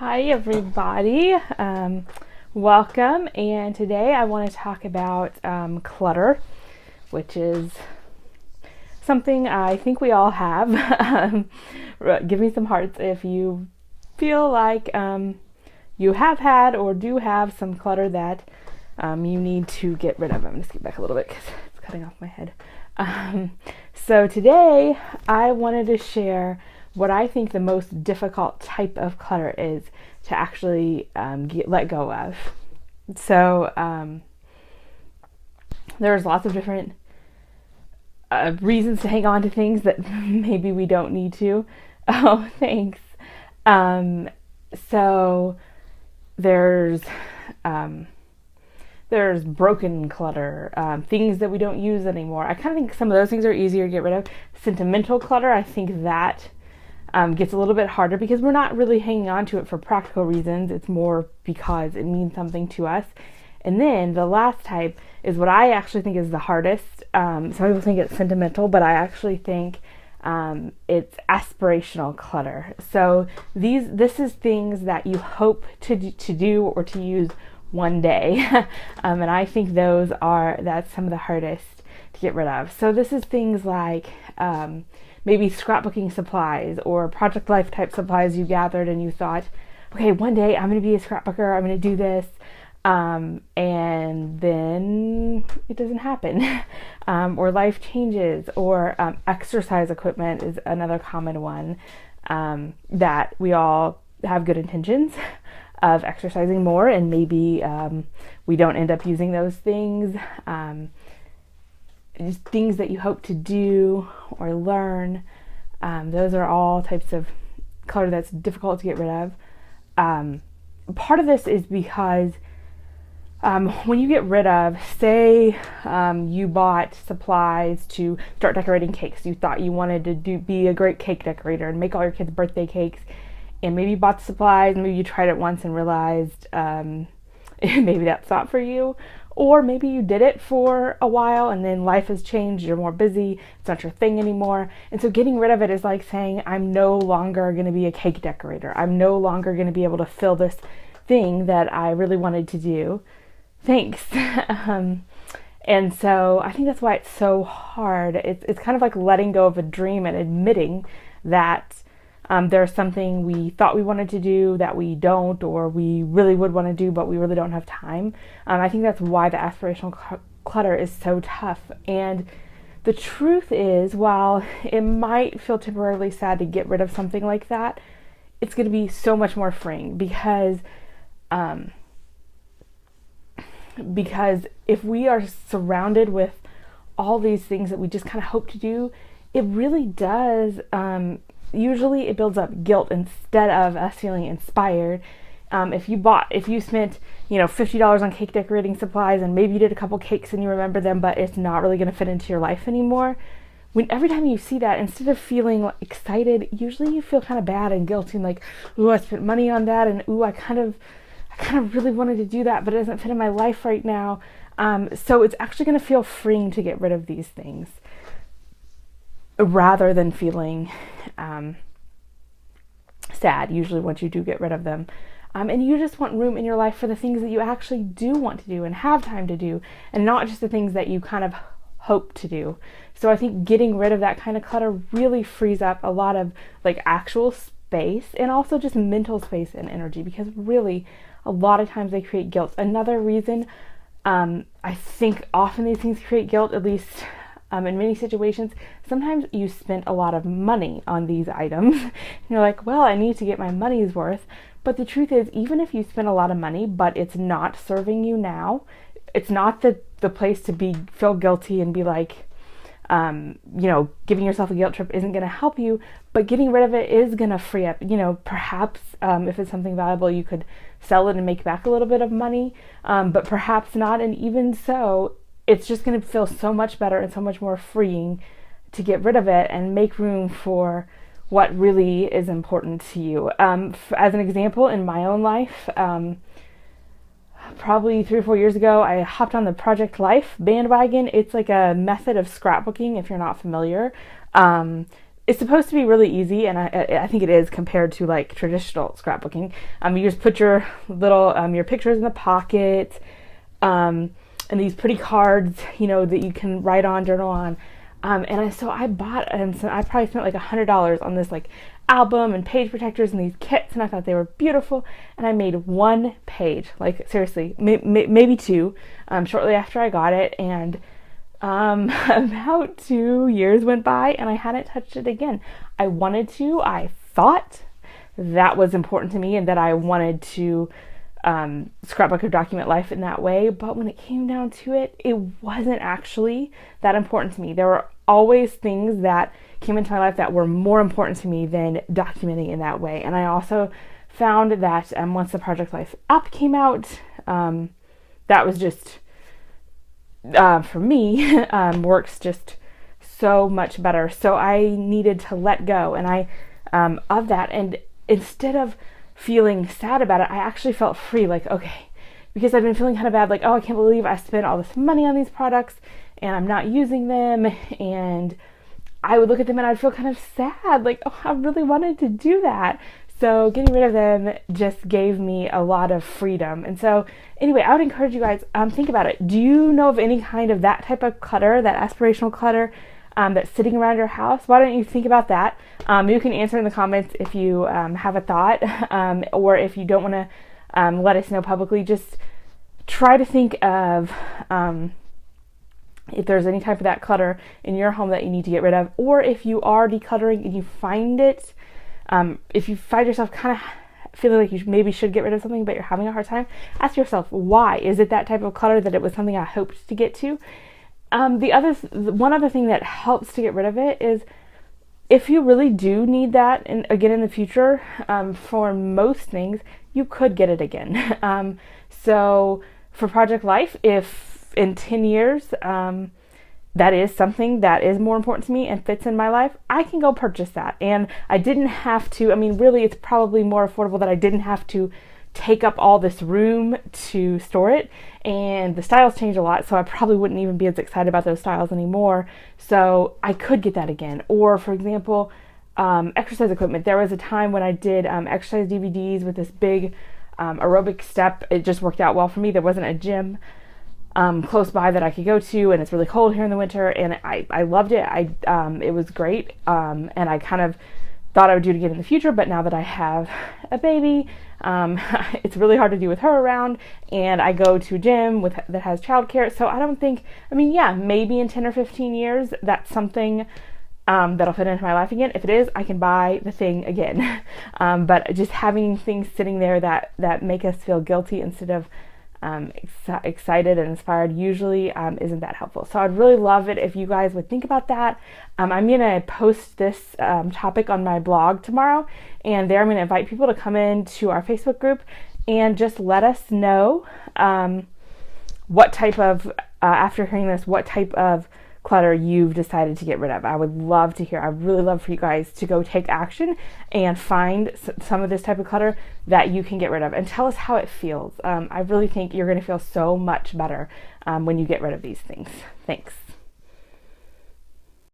Hi, everybody. Welcome. And today I want to talk about clutter, which is something I think we all have. Give me some hearts if you feel like you have had or do have some clutter that you need to get rid of. I'm going to skip back a little bit because it's cutting off my head. So today I wanted to share what I think the most difficult type of clutter is to actually let go of. So there's lots of different reasons to hang on to things that maybe we don't need to. Oh, thanks. So there's broken clutter, things that we don't use anymore. I kind of think some of those things are easier to get rid of. Sentimental clutter, I think that gets a little bit harder because we're not really hanging on to it for practical reasons. It's more because it means something to us. And then the last type is what I actually think is the hardest. Some people think it's sentimental, but I actually think it's aspirational clutter. So this is things that you hope to do or to use one day. And I think that's some of the hardest to get rid of. So this is things like maybe scrapbooking supplies or project life type supplies you gathered and you thought, okay, one day I'm going to be a scrapbooker, I'm going to do this, and then it doesn't happen. Or life changes, or exercise equipment is another common one, that we all have good intentions of exercising more, and maybe we don't end up using those things. Just things that you hope to do or learn. Those are all types of clutter that's difficult to get rid of. Part of this is because when you get rid of, say you bought supplies to start decorating cakes. You thought you wanted to be a great cake decorator and make all your kids' birthday cakes. And maybe you bought the supplies, maybe you tried it once and realized maybe that's not for you. Or maybe you did it for a while and then life has changed, you're more busy, it's not your thing anymore. And so getting rid of it is like saying, I'm no longer going to be a cake decorator. I'm no longer going to be able to fill this thing that I really wanted to do. Thanks. And so I think that's why it's so hard. It's kind of like letting go of a dream and admitting that there's something we thought we wanted to do that we don't, or we really would want to do, but we really don't have time. I think that's why the aspirational clutter is so tough. And the truth is, while it might feel temporarily sad to get rid of something like that, it's going to be so much more freeing because if we are surrounded with all these things that we just kind of hope to do, it really does usually it builds up guilt instead of us feeling inspired. If you spent $50 on cake decorating supplies and maybe you did a couple cakes and you remember them, but it's not really going to fit into your life anymore, every time you see that, instead of feeling excited, usually you feel kind of bad and guilty and like, ooh, I spent money on that, and ooh, I kind of really wanted to do that, but it doesn't fit in my life right now. So it's actually going to feel freeing to get rid of these things, rather than feeling sad, usually once you do get rid of them. And you just want room in your life for the things that you actually do want to do and have time to do, and not just the things that you kind of hope to do. So I think getting rid of that kind of clutter really frees up a lot of like actual space, and also just mental space and energy, because really a lot of times they create guilt. Another reason I think often these things create guilt, at least in many situations, sometimes you spent a lot of money on these items. And you're like, well, I need to get my money's worth. But the truth is, even if you spend a lot of money, but it's not serving you now, it's not the place to feel guilty and be like, giving yourself a guilt trip isn't going to help you, but getting rid of it is going to free up. Perhaps if it's something valuable, you could sell it and make back a little bit of money, but perhaps not. And even so, it's just going to feel so much better and so much more freeing to get rid of it and make room for what really is important to you. As an example, in my own life, probably 3 or 4 years ago, I hopped on the Project Life bandwagon. It's like a method of scrapbooking, if you're not familiar. it's supposed to be really easy, and I think it is compared to like traditional scrapbooking. You just put your little your pictures in the pocket, and these pretty cards, that you can write on, journal on. So I bought, and so I probably spent like $100 on this like album and page protectors and these kits, and I thought they were beautiful. And I made one page, like seriously, maybe two, shortly after I got it. And about 2 years went by, and I hadn't touched it again. I wanted to. I thought that was important to me, and that I wanted to scrapbook or document life in that way. But when it came down to it, it wasn't actually that important to me. There were always things that came into my life that were more important to me than documenting in that way. And I also found that once the Project Life app came out, that was just, for me, works just so much better. So I needed to let go of that. And instead of feeling sad about it, I actually felt free, like, okay, because I've been feeling kind of bad, like, oh, I can't believe I spent all this money on these products and I'm not using them. And I would look at them and I'd feel kind of sad, like, oh, I really wanted to do that. So getting rid of them just gave me a lot of freedom. And so anyway, I would encourage you guys, think about it. Do you know of any kind of that type of clutter, that aspirational clutter, that's sitting around your house? Why don't you think about that? You can answer in the comments if you have a thought, or if you don't want to let us know publicly. Just try to think of if there's any type of that clutter in your home that you need to get rid of, or if you are decluttering and you find it, if you find yourself kind of feeling like you maybe should get rid of something but you're having a hard time, ask yourself, why? Is it that type of clutter that it was something I hoped to get to? One other thing that helps to get rid of it is, if you really do need that, and again in the future, for most things, you could get it again. So for Project Life, if in 10 years that is something that is more important to me and fits in my life, I can go purchase that. And I didn't have to, really it's probably more affordable that I didn't have to take up all this room to store it, and the styles change a lot, so I probably wouldn't even be as excited about those styles anymore. So I could get that again. Or for example, exercise equipment. There was a time when I did exercise DVDs with this big aerobic step. It just worked out well for me. There wasn't a gym close by that I could go to, and it's really cold here in the winter, and I loved it. It was great, and I kind of thought I would do it again in the future, but now that I have a baby, it's really hard to do with her around, and I go to a gym that has childcare, so I don't think, maybe in 10 or 15 years, that's something that'll fit into my life again. If it is, I can buy the thing again. But just having things sitting there that make us feel guilty instead of excited and inspired usually isn't that helpful. So I'd really love it if you guys would think about that. I'm going to post this topic on my blog tomorrow, and there I'm going to invite people to come into our Facebook group and just let us know what type of, after hearing this, what type of clutter you've decided to get rid of. I would love to hear. I'd really love for you guys to go take action and find some of this type of clutter that you can get rid of, and tell us how it feels. I really think you're going to feel so much better when you get rid of these things. Thanks.